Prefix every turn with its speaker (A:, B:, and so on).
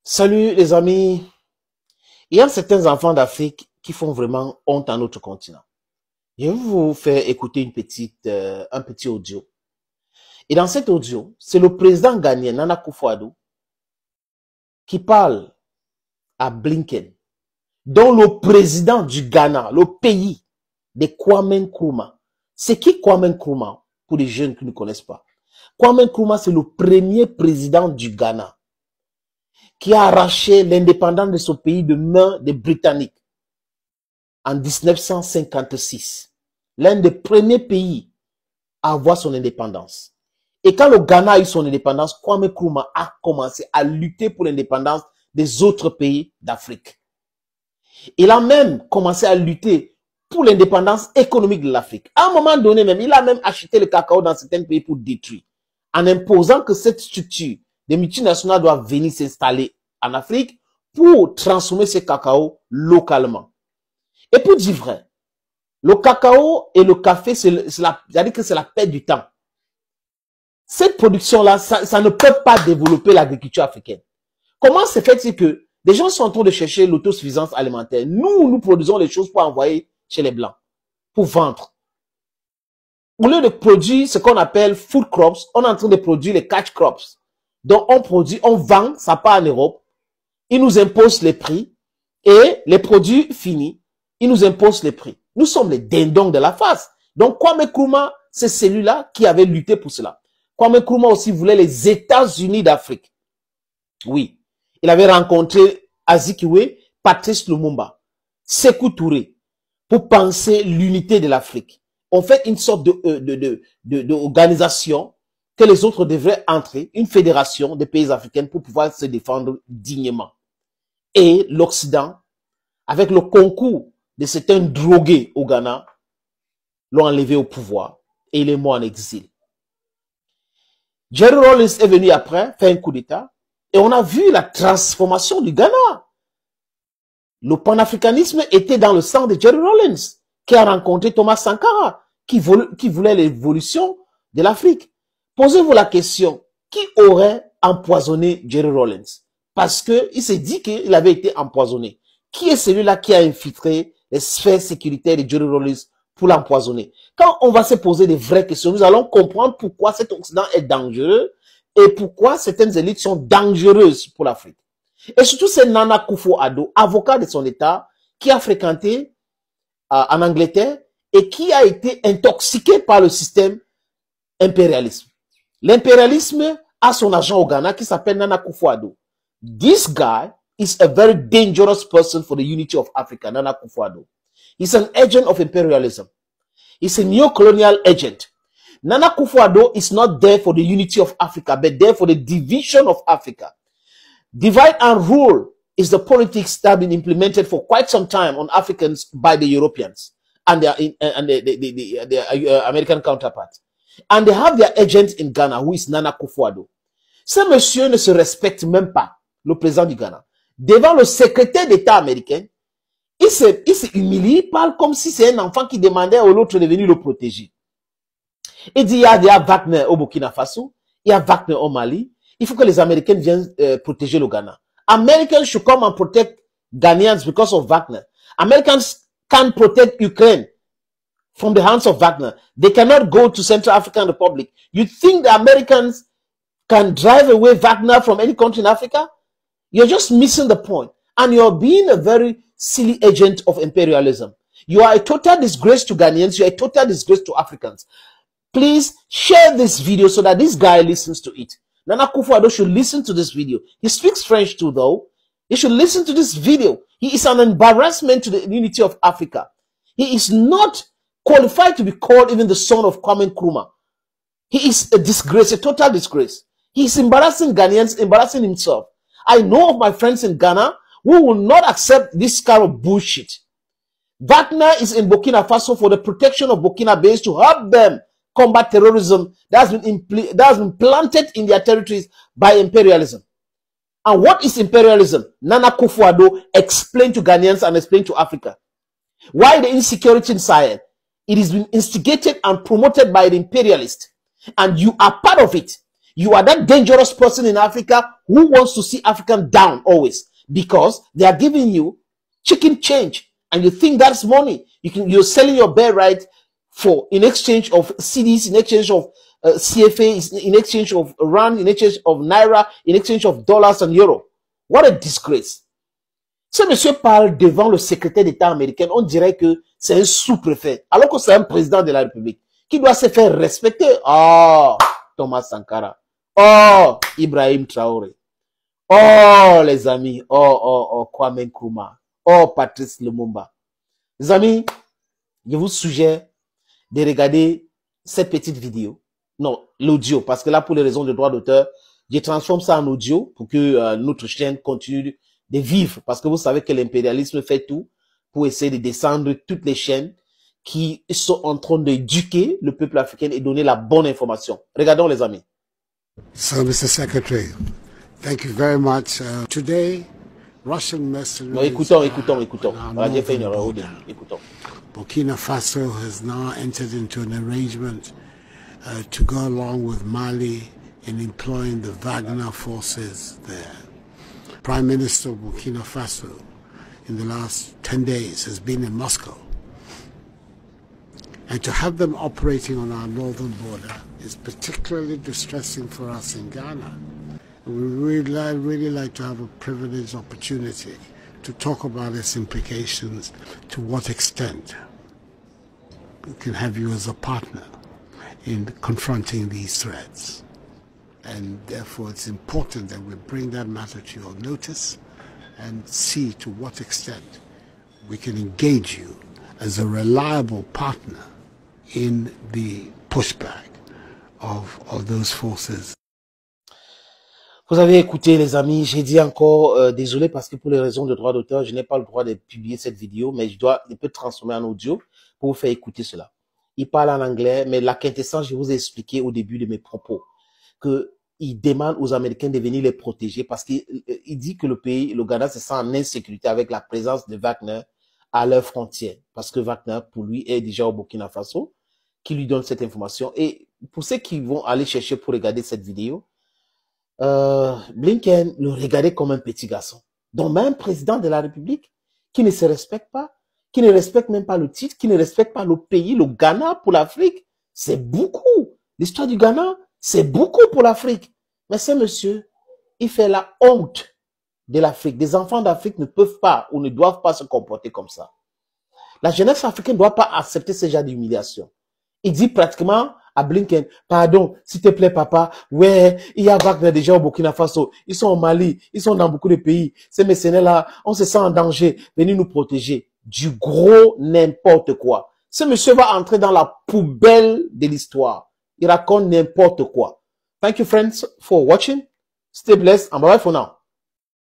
A: Salut les amis. Il y a certains enfants d'Afrique qui font vraiment honte à notre continent. Je vais vous faire écouter un petit audio. Et dans cet audio, c'est le président ghanéen Nana Akufo-Addo qui parle à Blinken, dont le président du Ghana, le pays de Kwame Nkrumah. C'est qui Kwame Nkrumah pour les jeunes qui ne connaissent pas? Kwame Nkrumah, c'est le premier président du Ghana qui a arraché l'indépendance de ce pays de main des Britanniques en 1956. L'un des premiers pays à avoir son indépendance. Et quand le Ghana a eu son indépendance, Kwame Nkrumah a commencé à lutter pour l'indépendance des autres pays d'Afrique. Il a même commencé à lutter pour l'indépendance économique de l'Afrique. À un moment donné même, il a même acheté le cacao dans certains pays pour détruire, en imposant que cette structure des multinationales doit venir s'installer en Afrique pour transformer ce cacao localement. Et pour dire vrai, le cacao et le café, c'est-à-dire que c'est la perte du temps. Cette production-là, ça ne peut pas développer l'agriculture africaine. Comment se fait-il que des gens sont en train de chercher l'autosuffisance alimentaire? Nous produisons les choses pour envoyer chez les Blancs, pour vendre. Au lieu de produire ce qu'on appelle food crops, on est en train de produire les catch crops. Donc on produit, on vend, ça part en Europe, ils nous imposent les prix, et les produits finis, ils nous imposent les prix. Nous sommes les dindons de la face. Donc Kwame Nkrumah, c'est celui-là qui avait lutté pour cela. Kwame Nkrumah aussi voulait les États-Unis d'Afrique. Oui. Il avait rencontré Azikiwe, Patrice Lumumba, Sékou Touré, pour penser l'unité de l'Afrique. On fait une sorte d'organisation que les autres devraient entrer, une fédération des pays africains pour pouvoir se défendre dignement. Et l'Occident, avec le concours de certains drogués au Ghana, l'ont enlevé au pouvoir et il est mort en exil. Jerry Rawlings est venu après, faire un coup d'État, et on a vu la transformation du Ghana. Le panafricanisme était dans le sang de Jerry Rawlings, qui a rencontré Thomas Sankara, qui voulait l'évolution de l'Afrique. Posez-vous la question, qui aurait empoisonné Jerry Rawlings? Parce que il s'est dit qu'il avait été empoisonné. Qui est celui-là qui a infiltré les sphères sécuritaires de Jerry Rawlings pour l'empoisonner? Quand on va se poser des vraies questions, nous allons comprendre pourquoi cet Occident est dangereux et pourquoi certaines élites sont dangereuses pour l'Afrique. Et surtout, c'est Nana Akufo-Addo, avocat de son État, qui a fréquenté en Angleterre et qui a été intoxiqué par le système impérialisme. L'impérialisme a son agent au Ghana qui s'appelle Nana Akufo-Addo. This guy is a very dangerous person for the unity of Africa, Nana Akufo-Addo. He's an agent of imperialism. He's a neo-colonial agent. Nana Akufo-Addo is not there for the unity of Africa, but there for the division of Africa. Divide and rule is the politics that have been implemented for quite some time on Africans by the Europeans and their American counterparts. And they have their agent in Ghana, who is Nana Akufo-Addo. Ce monsieur ne se respecte même pas, le président du Ghana. Devant le secrétaire d'État américain, il se humilie, il parle comme si c'est un enfant qui demandait à l'autre de venir le protéger. Il dit, il y a Wagner au Burkina Faso, il y a Wagner au Mali, il faut que les Américains viennent protéger le Ghana. Americans should come and protect Ghanaians because of Wagner. Americans can't protect Ukraine from the hands of Wagner. They cannot go to Central African Republic. You think the Americans can drive away Wagner from any country in Africa? You're just missing the point. And you're being a very silly agent of imperialism. You are a total disgrace to Ghanaians. You are a total disgrace to Africans. Please share this video so that this guy listens to it. Nana Akufo-Addo should listen to this video. He speaks French too, though. He should listen to this video. He is an embarrassment to the unity of Africa. He is not qualified to be called even the son of Kwame Nkrumah. He is a disgrace, a total disgrace. He is embarrassing Ghanaians, embarrassing himself. I know of my friends in Ghana who will not accept this kind of bullshit. Wagner is in Burkina Faso for the protection of Burkina Faso to help them combat terrorism that has been planted in their territories by imperialism. And what is imperialism? Nana Akufo-Addo explained to Ghanaians and explained to Africa. Why the insecurity in Sahel? It has been instigated and promoted by the imperialists. And you are part of it. You are that dangerous person in Africa who wants to see African down always because they are giving you chicken change and you think that's money. You're selling your birthright for in exchange of CDs, in exchange of CFA, in exchange of rand, in exchange of naira, in exchange of dollars and euros. What a disgrace. Ce monsieur parle devant le secrétaire d'État américain, on dirait que c'est un sous-préfet, alors que c'est un président de la République qui doit se faire respecter. Oh, Thomas Sankara. Oh, Ibrahim Traoré. Oh, les amis. Oh, Kwame Nkrumah. Oh, Patrice Lumumba. Les amis, je vous suggère de regarder cette petite vidéo. Non, l'audio, parce que là, pour les raisons de droit d'auteur, je transforme ça en audio pour que notre chaîne continue de vivre. Parce que vous savez que l'impérialisme fait tout pour essayer de descendre toutes les chaînes qui sont en train d'éduquer le peuple africain et donner la bonne information. Regardons, les amis.
B: So, Mr. Secretary, thank you very much. Today, Russian mercenaries...
A: Non, écoutons. J'ai fait une erreur au début. Écoutons.
B: Burkina Faso has now entered into an arrangement to go along with Mali in employing the Wagner forces there. Prime Minister of Burkina Faso in the last 10 days has been in Moscow. And to have them operating on our northern border is particularly distressing for us in Ghana. We really like to have a privileged opportunity to talk about its implications, to what extent we can have you as a partner in confronting these threats. And therefore it's important that we bring that matter to your notice and see to what extent we can engage you as a reliable partner in the pushback of those forces.
A: Vous avez écouté, les amis, j'ai dit encore, désolé parce que pour les raisons de droit d'auteur, je n'ai pas le droit de publier cette vidéo, mais je peux transformer en audio pour vous faire écouter cela. Il parle en anglais, mais la quintessence, je vous ai expliqué au début de mes propos, qu'il demande aux Américains de venir les protéger parce qu'il dit que le Ghana se sent en insécurité avec la présence de Wagner à leurs frontières, parce que Wagner, pour lui, est déjà au Burkina Faso, qui lui donne cette information. Et pour ceux qui vont aller chercher pour regarder cette vidéo, Blinken le regardait comme un petit garçon. Donc même président de la République qui ne se respecte pas, qui ne respecte même pas le titre, qui ne respecte pas le pays, le Ghana pour l'Afrique, c'est beaucoup. L'histoire du Ghana, c'est beaucoup pour l'Afrique. Mais ce monsieur, il fait la honte de l'Afrique. Des enfants d'Afrique ne peuvent pas ou ne doivent pas se comporter comme ça. La jeunesse africaine ne doit pas accepter ce genre d'humiliation. Il dit pratiquement à Blinken, pardon, s'il te plaît papa, ouais, il y a Wagner déjà au Burkina Faso, ils sont au Mali, ils sont dans beaucoup de pays, ces mercenaires-là, on se sent en danger, venez nous protéger. Du gros n'importe quoi. Ce monsieur va entrer dans la poubelle de l'histoire. Il raconte n'importe quoi. Thank you friends for watching. Stay blessed and bye bye for now.